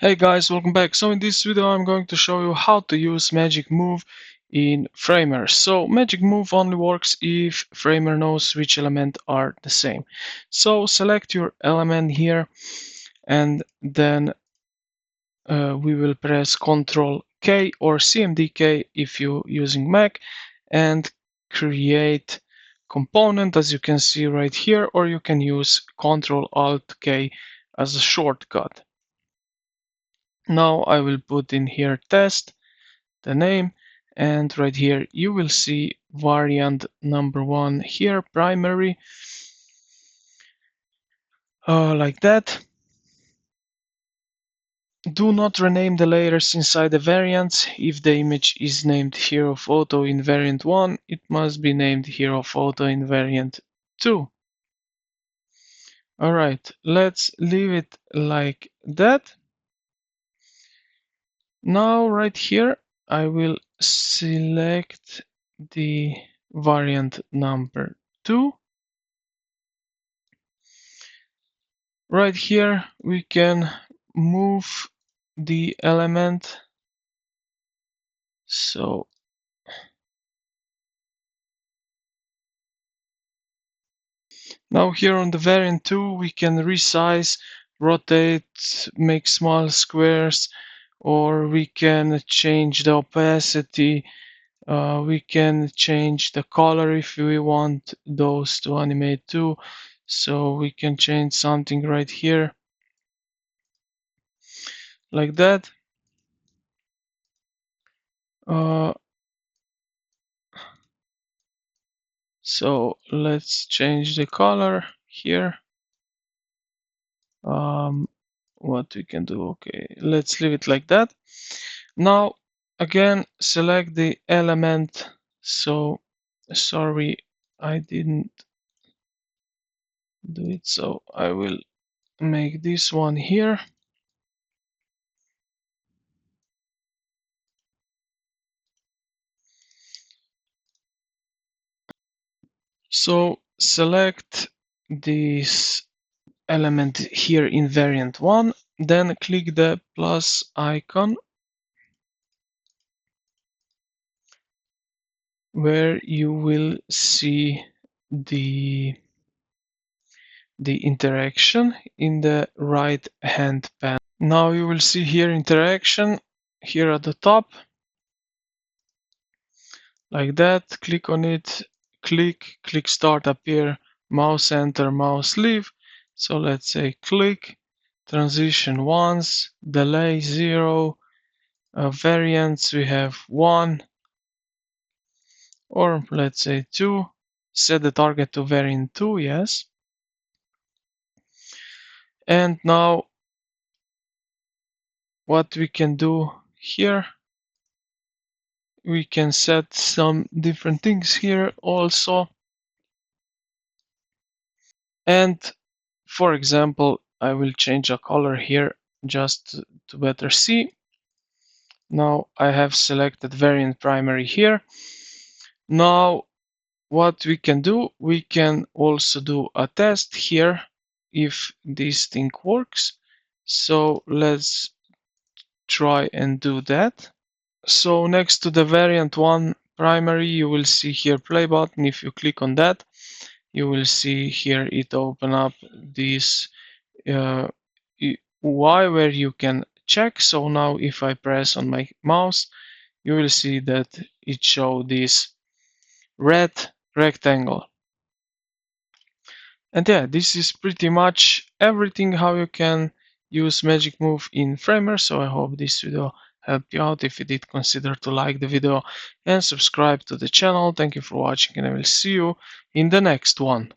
Hey guys, welcome back. So in this video I'm going to show you how to use Magic Move in Framer. So Magic Move only works if Framer knows which element are the same. So select your element here and then we will press Ctrl K or CMD-K if you're using Mac and create component as you can see right here, or you can use Ctrl Alt K as a shortcut. Now I will put in here test, the name, and right here you will see variant number 1 here, primary, like that. Do not rename the layers inside the variants. If the image is named Hero Photo in variant 1, it must be named Hero Photo in variant 2. Alright, let's leave it like that. Now right here I will select the variant number 2. Right here we can move the element. So now here on the variant 2 we can resize, rotate, make small squares, or we can change the opacity. We can change the color if we want those to animate too. So we can change something right here like that. So let's change the color here. What we can do, okay, let's leave it like that. Now again select the element. So sorry, I didn't do it, so I will make this one here. So select this element here in variant 1, then click the plus icon where you will see the interaction in the right hand panel. Now you will see here interaction here at the top, like that. Click on it, click start appear, mouse enter, mouse leave. So let's say click, transition once, delay 0, variance we have 1, or let's say 2. Set the target to variant 2, yes. And now what we can do here, we can set some different things here also. And for example, I will change a color here just to better see. Now I have selected variant primary here. Now what we can do, we can also do a test here if this thing works. So let's try and do that. So next to the variant 1 primary, you will see here play button. If you click on that, you will see here it open up this UI where you can check. So now if I press on my mouse, you will see that it shows this red rectangle. And yeah, this is pretty much everything how you can use Magic Move in Framer. So I hope this video helped you out. If you did, consider to like the video and subscribe to the channel. Thank you for watching, and I will see you in the next one.